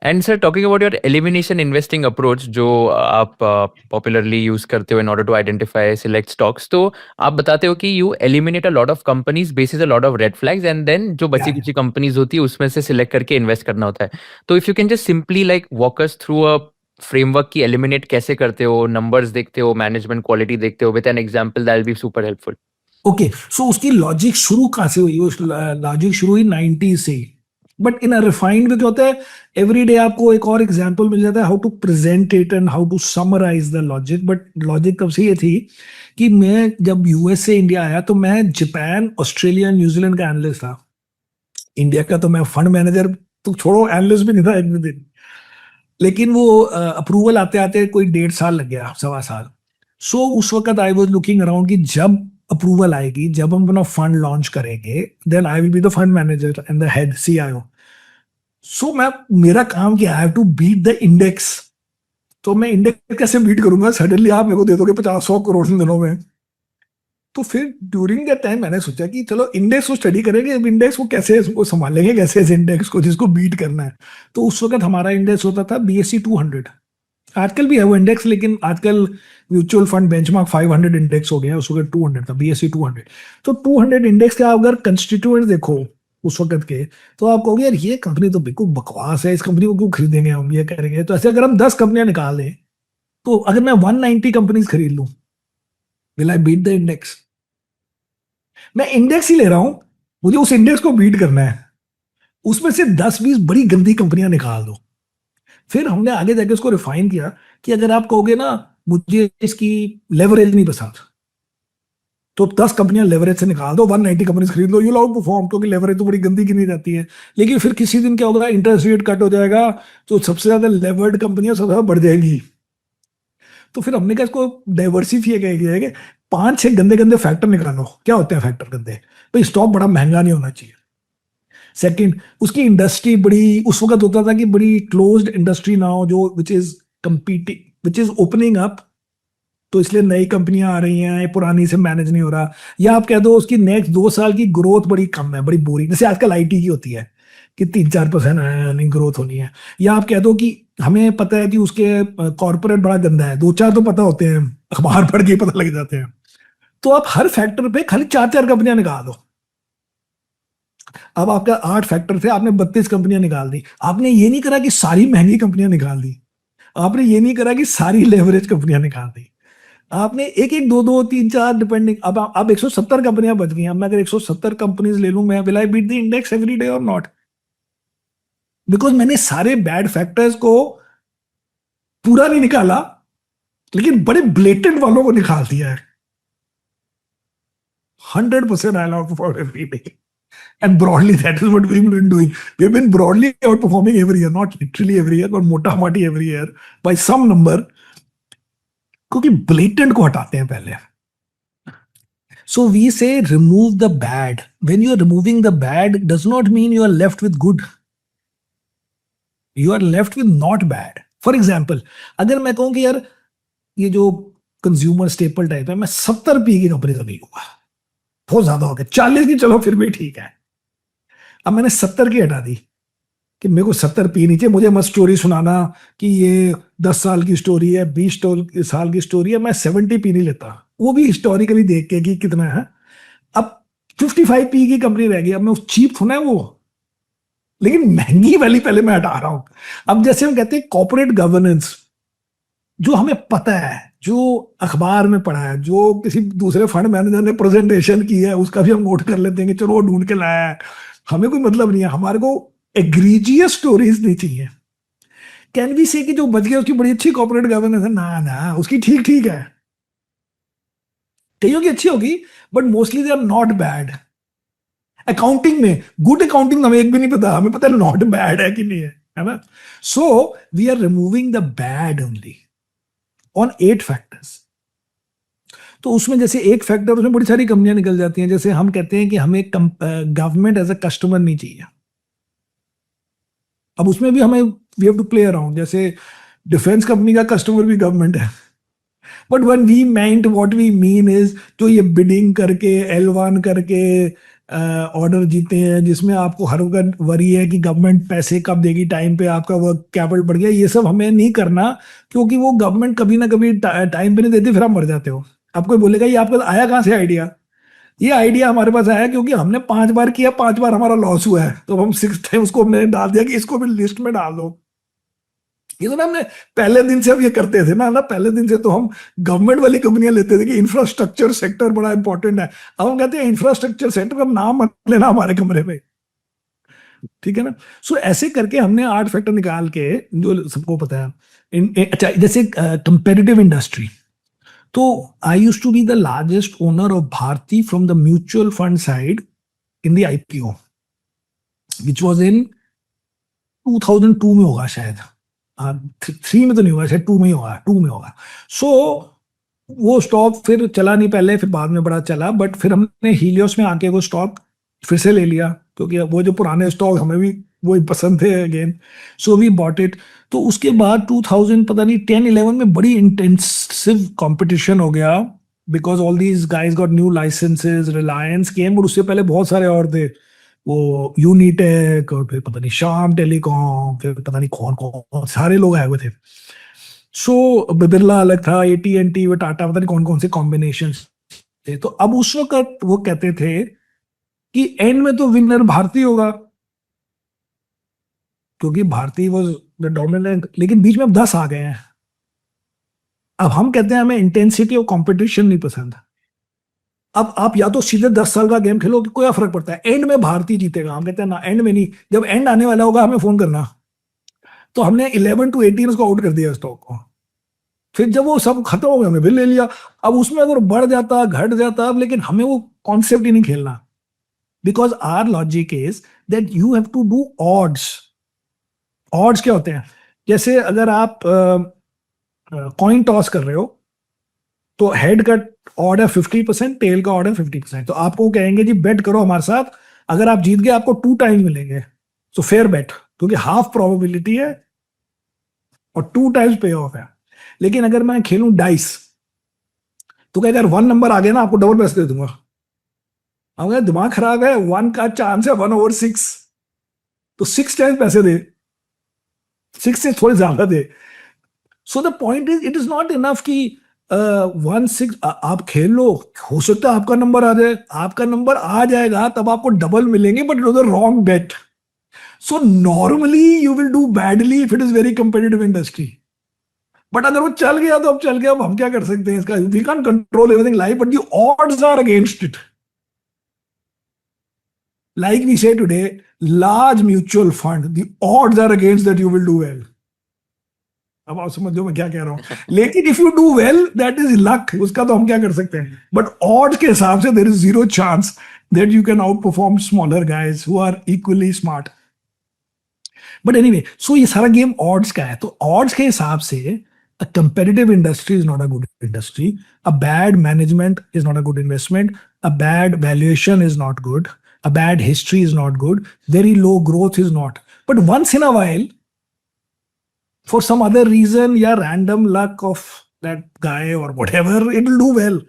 And sir, talking about your elimination investing approach जो आप popularly use करते हो in order to identify select stocks, तो आप बताते हो कि you eliminate a lot of companies basis a lot of red flags and then जो या बची कुछ कंपनीज होती है उसमें से सिलेक्ट करके इन्वेस्ट करना होता है। तो if you can just simply like walk us through a framework की एलिमिनेट कैसे करते हो, नंबर्स देखते हो, मैनेजमेंट क्वालिटी देखते हो, with an example that will be super helpful. Okay, so उसकी लॉजिक शुरू कहाँ से हुई? उस लॉजिक शुरू हुई 90 से। बट इन अ रिफाइंड वे क्या होता है, एवरी डे आपको एक और एग्जांपल मिल जाता है how to present it and how to summarise the logic. But logic कब से ये थी कि मैं जब यूएस से इंडिया आया तो मैं जापान, ऑस्ट्रेलिया, न्यूजीलैंड का एनालिस्ट था। इंडिया का तो मैं फंड मैनेजर तो छोड़ो, एनालिस्ट भी नहीं था एक भी दिन। लेकिन वो अप्रूवल आते आते कोई 1.5 साल लग गया, 1.25 साल। सो उस वक्त आई वॉज लुकिंग अराउंड कि जब अप्रूवल आएगी, जब हम अपना फंड लॉन्च करेंगे, then I will be the fund manager and the head CIO. So मैं, मेरा काम क्या है, टू बीट द इंडेक्स। तो मैं इंडेक्स कैसे बीट करूंगा? सडनली आप मेरे को दे दोगे 50-100 करोड़ इन दिनों में। तो फिर ड्यूरिंग दैट टाइम मैंने सोचा कि चलो इंडेक्स को स्टडी करेंगे। अब इंडेक्स को कैसे उसको संभालेंगे, कैसे इस इंडेक्स को जिसको बीट करना है। तो उस वक्त हमारा इंडेक्स होता था BSE 200। आजकल भी है वो इंडेक्स, लेकिन आजकल म्यूचुअल फंड बेंचमार्क 500 इंडेक्स हो गया, उस वक्त 200 था, BSE 200। तो 200 इंडेक्स के आप अगर कंस्टिट्यूएंट देखो उस वक्त के, तो आप कहोगे यार ये कंपनी तो बिल्कुल बकवास है, इस कंपनी को क्यों खरीदेंगे हम, ये करेंगे। तो ऐसे अगर हम 10 कंपनियां निकाल दें, तो अगर मैं 190 कंपनीज खरीद लूं, will I beat the index? मैं इंडेक्स ही ले रहा हूं, मुझे उस इंडेक्स को बीट करना है। उसमें से 10-20 बड़ी गंदी कंपनियां निकाल दो। फिर हमने आगे जाके उसको रिफाइन किया कि अगर आप कहोगे ना मुझे इसकी लेवरेज नहीं पसंद, तो 10 कंपनियां लेवरेज से निकाल दो, 190 कंपनीज खरीद लो, यू आउट परफॉर्म, क्योंकि लेवरेज तो बड़ी गंदी की नहीं जाती है। लेकिन फिर किसी दिन क्या होगा, इंटरेस्ट रेट कट हो जाएगा, तो सबसे ज्यादा लेवर्ड कंपनियां सबसे ज्यादा बढ़ जाएंगी। तो फिर हमने कहा इसको डाइवर्सिफाई किया है कि 5-6 गंदे गंदे फैक्टर निकालो। क्या होते हैं फैक्टर गंदे? भाई स्टॉक बड़ा महंगा नहीं होना चाहिए। सेकंड, उसकी इंडस्ट्री बड़ी, उस वक्त होता था कि बड़ी क्लोज्ड इंडस्ट्री ना हो, जो which is competing, which is opening up. तो इसलिए नई कंपनियां आ रही हैं, पुरानी से मैनेज नहीं हो रहा। या आप कह दो उसकी नेक्स्ट 2 साल की ग्रोथ बड़ी कम है, बड़ी बोरिंग, जैसे आजकल आईटी की होती है कि 3-4% अर्निंग ग्रोथ होनी है। या आप कह दो कि हमें पता है कि उसके कॉर्पोरेट बड़ा गंदा है, 2-4 तो पता होते हैं, अखबार पढ़ के ही पता लग जाते हैं। तो आप हर फैक्टर पे खाली 4-4 कंपनियां निकाल दो। अब आपका 8 फैक्टर थे, आपने 32 कंपनियां निकाल दी। आपने ये नहीं करा कि सारी महंगी कंपनियां निकाल दी। आपने ये नहीं करा कि सारी लेवरेज कंपनियां निकाल दी। आपने एक एक, दो दो, तीन चार, डिपेंडिंग। अब 170 कंपनियां बच गई। अब मैं अगर 170 कंपनीज ले लूं, मैं will I beat the index every day और नॉट? बिकॉज मैंने सारे बैड फैक्टर्स को पूरा नहीं निकाला, लेकिन बड़े ब्लेटेंट वालों को निकाल दिया है। 100% I out for every day. And broadly, that is what we've been doing. We've been broadly outperforming every year, not literally every year, but mota moti every year by some number. क्योंकि blatant को हटाते हैं पहले। So we say remove the bad. When you are removing the bad, does not mean you are left with good. You are left with not bad. For example, अगर मैं कहूँ कि यार ये जो कंज्यूमर स्टेपल टाइप है, मैं 70p की कंपनी का नहीं लूंगा, बहुत ज्यादा हो गया। 40 की चलो फिर भी ठीक है। अब मैंने 70 की हटा दी कि मेरे को 70p नहीं चाहिए। मुझे मत स्टोरी सुनाना कि ये 10 साल की स्टोरी है, 20 साल की स्टोरी है। मैं 70p नहीं लेता, वो भी हिस्टोरिकली देख के कि कितना है। अब 55p की कंपनी रह गई। अब मैं उस चीप थोड़ा है वो, लेकिन महंगी वाली पहले मैं हटा रहा हूं। अब जैसे हम कहते हैं कॉर्पोरेट गवर्नेंस, जो हमें पता है, जो अखबार में पढ़ा है, जो किसी दूसरे फंड मैनेजर ने प्रेजेंटेशन की है, उसका भी हम नोट कर लेते हैं कि चलो वो ढूंढ के लाया है। हमें कोई मतलब नहीं है, हमारे को एग्रीजियस स्टोरीज नहीं चाहिए। कैन वी से कि जो बच गया उसकी बड़ी अच्छी कॉर्पोरेट गवर्नेंस है? ना ना, उसकी ठीक ठीक है, कईयों की अच्छी होगी, but mostly they are not bad. Accounting में गुड अकाउंटिंग हमें एक भी नहीं पता, हमें पता है नॉट बैड है कि नहीं है ना? So we are removing the bad only on 8 factors. तो उसमें जैसे एक फैक्टर, उसमें बड़ी सारी कंपनियां निकल जाती हैं। जैसे हम कहते हैं कि हमें गवर्नमेंट एज अ कस्टमर नहीं चाहिए। अब उसमें भी हमें we have to play around. जैसे डिफेंस कंपनी का कस्टमर भी गवर्नमेंट है, but when we meant what we mean is जो ये बिडिंग करके, L1 करके, ऑर्डर जीते हैं, जिसमें आपको हर वक्त वरी है कि गवर्नमेंट पैसे कब देगी, टाइम पे आपका वर्क कैपिटल बढ़ गया, ये सब हमें नहीं करना, क्योंकि वो गवर्नमेंट कभी ना कभी टाइम पे नहीं देती, फिर आप मर जाते हो। आप कोई बोलेगा ये आपका आया कहाँ से आइडिया? ये आइडिया हमारे पास आया क्योंकि हमने 5 बार किया, 5 बार हमारा लॉस हुआ है, तो हम 6th टाइम उसको हमने डाल दिया कि इसको भी लिस्ट में डाल दो। ये तो ना हमने पहले दिन से अब ये करते थे ना पहले दिन से तो हम गवर्नमेंट वाली कंपनियां लेते थे कि इंफ्रास्ट्रक्चर सेक्टर बड़ा इंपॉर्टेंट है। अब हम कहते हैं इंफ्रास्ट्रक्चर सेक्टर का नाम मत लेना हमारे कमरे में, ठीक है ना। सो ऐसे करके हमने 8 फैक्टर निकाल के, जो सबको पता है अच्छा, जैसे कंपेटिटिव इंडस्ट्री, तो I use to be the largest owner of Bharti from the mutual fund side in the IPO, which was in 2002 में होगा शायद, 3 में तो नहीं होगा शायद, 2 में ही होगा, 2 में होगा। सो वो स्टॉक फिर चला नहीं पहले, फिर बाद में बड़ा चला, बट फिर हमने हीलियोस में आके वो स्टॉक फिर से ले लिया, क्योंकि वो जो पुराने स्टॉक हमें भी वही पसंद थे again, so we bought it. तो उसके बाद 2000 पता नहीं 10-11 में बड़ी इंटेंसिव कंपटीशन हो गया, because all these guys got new licences, Reliance came, और उससे पहले बहुत सारे और थे, वो यूनिटेक, और फिर पता नहीं श्याम टेलीकॉम, फिर पता नहीं कौन कौन सारे लोग आए हुए थे। सो बिरला अलग था, AT&T, वो टाटा, पता नहीं कौन कौन से कॉम्बिनेशन थे। तो अब उस वक्त वो कहते थे कि एंड में तो विनर भारती होगा, क्योंकि भारती वॉज द डोमिनेंट, लेकिन बीच में अब 10 आ गए हैं। अब हम कहते हैं हमें इंटेंसिटी और कंपटीशन नहीं पसंद। अब आप या तो सीधे 10 साल का गेम खेलो कि कोई फर्क पड़ता है, एंड में भारतीय जीतेगा। हम कहते हैं ना, एंड में नहीं, जब एंड आने वाला होगा हमें फोन करना। तो हमने 11 to 18 उसको आउट कर दिया स्टॉक को। फिर जब वो सब खत्म हो गया हमने फिर ले लिया। अब उसमें अगर बढ़ जाता घट जाता, अब लेकिन हमें वो कॉन्सेप्ट ही नहीं खेलना, because our logic is that you have to do odds. Odds क्या होते हैं? जैसे अगर आप कॉइन टॉस कर रहे हो, तो हेड का ऑर्डर 50%, टेल का ऑर्डर 50%, तो आपको कहेंगे जी बेट करो हमारे साथ, अगर आप जीत गए आपको 2 टाइम्स मिलेंगे, तो फेयर बेट, क्योंकि हाफ प्रोबेबिलिटी है और 2 टाइम्स पे ऑफ है। लेकिन अगर मैं खेलूं डाइस, तो क्या, अगर 1 नंबर आ गया ना, आपको डबल पैसे दे दूंगा। अब दिमाग खराब है, 1 का चांस है 1/6, तो 6 टाइम्स पैसे दे, 6 से थोड़े ज्यादा दे। So the point is, it is not enough कि 1/6 आप खेल लो, हो सकता है आपका नंबर आ जाए, आपका नंबर आ जाएगा तब आपको डबल मिलेंगे, but it was a wrong bet. So normally you will do badly if it is very competitive industry, but अगर वो चल गया तो अब चल गया, अब हम क्या कर सकते हैं इसका? We can control everything life, but the odds are against it. Like we say today, large mutual fund, the odds are against that you will do well. अब आप समझो मैं क्या कह रहा हूं। लेकिन if you do well, that is luck, उसका तो हम क्या कर सकते हैं, बट ऑड्स के हिसाब से there is 0 chance that you can outperform smaller guys who are equally smart. But anyway, so ये सारा गेम ऑड्स का है। तो ऑड्स के हिसाब से a competitive industry is not a good industry, a bad management is not a good investment, a bad valuation is not good, a bad history is not good, very low growth is not. But once in a while, for some other reason या random luck of that guy or whatever, it will do well.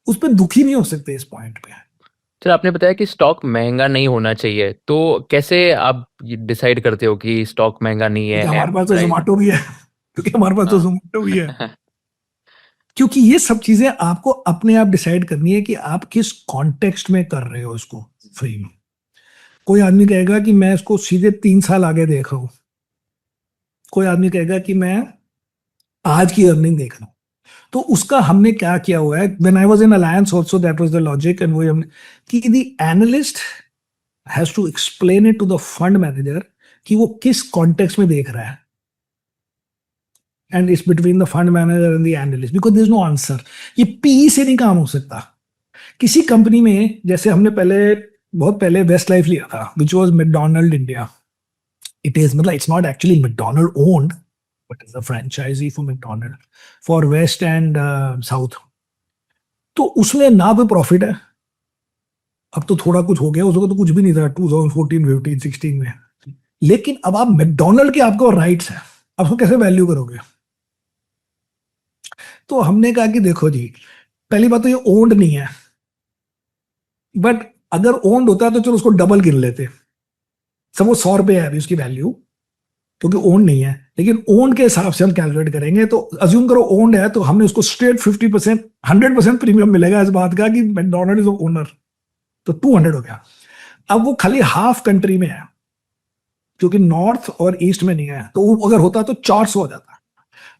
उस पर दुखी नहीं हो सकते इस point पे। चलो, आपने बताया कि स्टॉक महंगा नहीं होना चाहिए, तो कैसे आप डिसाइड करते हो कि स्टॉक महंगा नहीं है? क्योंकि हमारे पास तो प्राइस। जोमेटो भी है, क्योंकि हमारे पास तो हाँ। जोमेटो भी है। क्योंकि ये सब चीजें आपको अपने आप डिसाइड करनी है कि आप किस कॉन्टेक्स्ट में कर रहे हो इसको फ्री में। कोई आदमी कहेगा कि मैं इसको सीधे 3 साल आगे देख रहा हूं, कोई आदमी कहेगा कि मैं आज की अर्निंग देख रहा हूं। तो उसका हमने क्या किया हुआ है, when I was in alliance also that was the logic, and वो हमने कि the analyst has to explain it to the fund manager कि वो किस कॉन्टेक्स्ट में देख रहा है, and it's between the fund manager and the analyst, because there is no answer. ये पी से नहीं काम हो सकता। किसी कंपनी में, जैसे हमने पहले बहुत पहले वेस्ट लाइफ लिया था, which was McDonald India. It is मतलब it's not actually McDonald owned, but is a franchisee for McDonald for west and south. तो उसमें ना कोई प्रॉफिट है, अब तो थोड़ा कुछ हो गया, उसको तो कुछ भी नहीं था 2014, 15, 16 में। लेकिन अब आप मैकडोनल्ड के आपको राइट्स है, अब उसको कैसे वैल्यू करोगे? तो हमने कहा कि देखो जी, पहली बात तो ये ओन्ड नहीं है, बट अगर ओन्ड होता है तो चलो उसको डबल गिन लेते, सब वो 100 रुपये है अभी उसकी वैल्यू, क्योंकि ओन नहीं है। लेकिन ओन के हिसाब से हम कैलकुलेट करेंगे तो अज्यूम करो ओन्ड है, तो हमने उसको स्ट्रेट 50% 100% प्रीमियम मिलेगा इस बात का कि मैकडोनल्ड इज ओनर, तो 200 हो गया। अब वो खाली हाफ कंट्री में है, क्योंकि नॉर्थ और ईस्ट में नहीं है, तो वो अगर होता तो 400 हो जाता।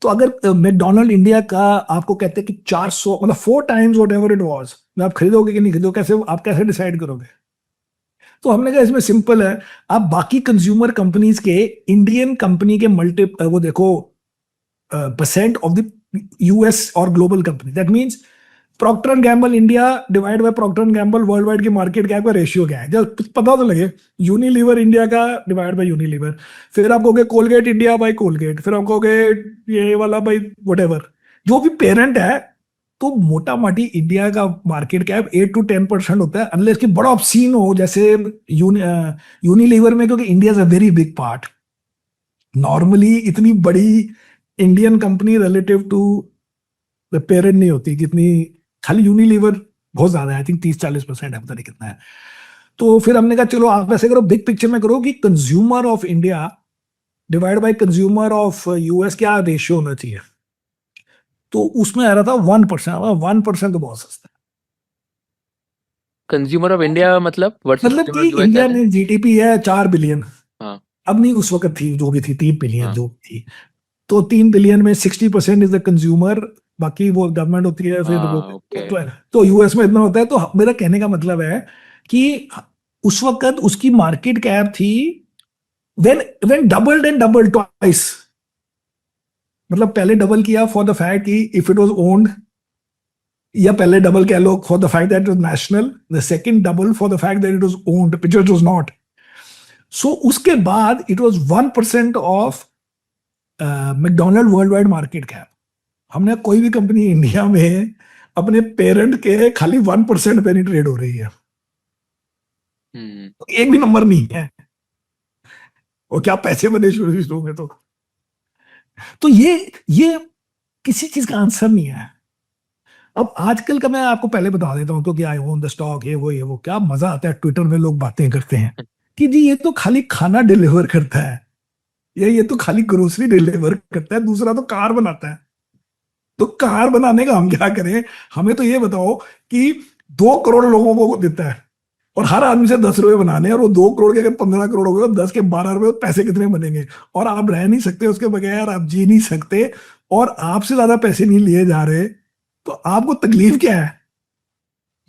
तो अगर मैकडोनल्ड इंडिया का आपको कहते हैं कि 400 मतलब 4 times what ever it was, आप खरीदोगे कि नहीं खरीदोगे, कैसे आप कैसे डिसाइड करोगे? तो हमने कहा इसमें सिंपल है, आप बाकी कंज्यूमर कंपनीज के इंडियन कंपनी के मल्टी वो देखो परसेंट ऑफ द यूएस और global company, that means Procter and Gamble India divide by Procter and Gamble worldwide की मार्केट कैप का रेशियो क्या है, जब पता तो लगे। यूनिलीवर इंडिया का डिवाइड बाय यूनिलीवर, फिर आप कहोगे कोलगेट इंडिया बाय कोलगेट, फिर आप कहोगे ये वाला बाय व्हाटएवर, जो भी पेरेंट है। तो मोटा माटी इंडिया का मार्केट कैप 8 to 10% होता है, अनलेस कि बड़ा ऑब्सीन हो जैसे यूनिलीवर में, क्योंकि India is a very big part. Normally इतनी बड़ी Indian company relative to the parent नहीं होती कितनी, खाली यूनिलीवर बहुत ज्यादा है, आई थिंक 30-40% है, पता नहीं कितना है। तो फिर हमने कहा चलो आप ऐसे करो, बिग पिक्चर में करो कि consumer of India divide by consumer of US क्या रेशियो होना चाहिए। तो उसमें आ रहा था 1%, 1% तो बहुत सस्ता है। कंज्यूमर ऑफ इंडिया मतलब वर्सेस मतलब कंज्यूमर कि ऑफ यूएस इंडिया ऐसे? में जीडीपी है 4 बिलियन, हाँ अब नहीं उस वक्त थी, जो भी थी 3 बिलियन हाँ जो थी। तो 3 बिलियन में 60% इज द कंज्यूमर, बाकी वो गवर्नमेंट होती है, फिर वो हाँ ओके तो यूएस में इतना होता है। तो मेरा कहने का मतलब है कि उस वक्त उसकी मार्केट कैप थी when doubled and double twice, मतलब पहले डबल किया फॉर द फैक्ट कि इफ इट वाज ओन्ड, या पहले डबल कह लो for the fact that it was national, the second double for the fact that it was owned which it was not. So उसके बाद it was 1% of McDonald worldwide market cap. हमने कोई भी company India में अपने parent के खाली 1% पे नहीं ट्रेड हो रही है, तो एक भी नंबर नहीं है, और क्या पैसे बने शुरू शुरू में। तो ये किसी चीज का आंसर नहीं है। अब आजकल का मैं आपको पहले बता देता हूं, तो क्या आई ओन द स्टॉक, ये वो क्या मजा आता है, ट्विटर में लोग बातें करते हैं कि जी ये तो खाली खाना डिलीवर करता है, या ये तो खाली ग्रोसरी डिलीवर करता है, दूसरा तो कार बनाता है। तो कार बनाने का हम क्या करें, हमें तो ये बताओ कि 2 करोड़ लोगों को देता है और हर आदमी से 10 रुपए बनाने हैं, और वो 2 करोड़ के अगर 15 करोड़ हो गए तो 10 के 12 रुपए, पैसे कितने बनेंगे? और आप रह नहीं सकते उसके बगैर, आप जी नहीं सकते, और आपसे ज्यादा पैसे नहीं लिए जा रहे, तो आपको तकलीफ क्या है?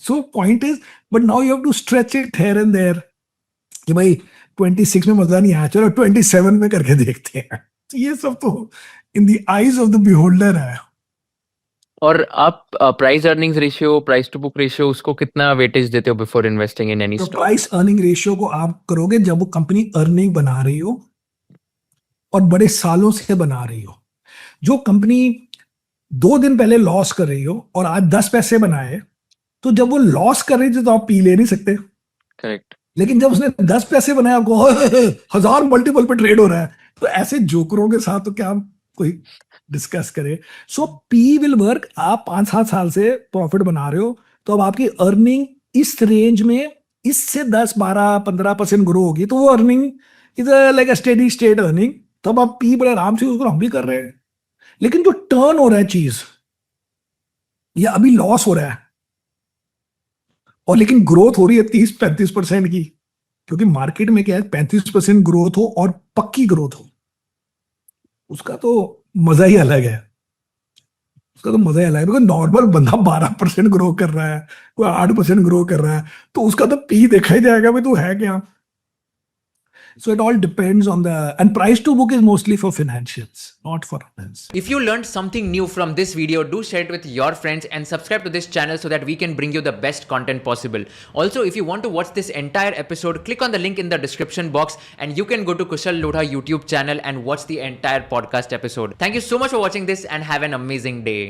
So point is, but now you have to stretch it here and there कि भाई 26 में मजा नहीं आया, चलो 27 में करके देखते हैं। तो ये सब तो in the eyes of the beholder है। और आप price earnings ratio, price to book ratio, उसको कितना वेटेज देते हो बिफोर इन्वेस्टिंग इन एनी तो स्टॉक? प्राइस अर्निंग रेशियो को आप करोगे जब वो कंपनी अर्निंग बना रही हो और बड़े सालों से बना रही हो। जो कंपनी 2 दिन पहले लॉस कर रही हो और आज 10 पैसे बनाए, तो जब वो लॉस कर रही थी तो आप पी ले नहीं सकते। करेक्ट। लेकिन जब उसने 10 पैसे बनाए, आपको 1000 मल्टीपल पे ट्रेड हो रहा है, तो ऐसे जोकरों के साथ तो क्या हम कोई डिस्कस करें। सो पी विल वर्क। आप 5-7 साल से प्रॉफिट बना रहे हो, तो अब आपकी अर्निंग इस रेंज में इससे 10-12-15% ग्रो होगी, तो वो earning is like a steady state earning. तब आप पी बड़े आराम से, उसको हम भी कर रहे हैं। लेकिन जो टर्न हो रहा है चीज, या अभी लॉस हो रहा है और लेकिन ग्रोथ हो रही है 30-35% की, क्योंकि मार्केट में क्या है, 35% ग्रोथ हो और पक्की ग्रोथ हो, उसका तो मजा ही अलग है। उसका तो मजा ही अलग है, बिकॉज नॉर्मल बंदा 12% ग्रो कर रहा है, कोई 8% ग्रो कर रहा है, तो उसका तो पी देखा ही जाएगा भाई तू है क्या। So it all depends on the, and price to book is mostly for financials, not for finance. If you learned something new from this video, do share it with your friends and subscribe to this channel so that we can bring you the best content possible. Also, if you want to watch this entire episode, click on the link in the description box and you can go to Kushal Lodha YouTube channel and watch the entire podcast episode. Thank you so much for watching this and have an amazing day.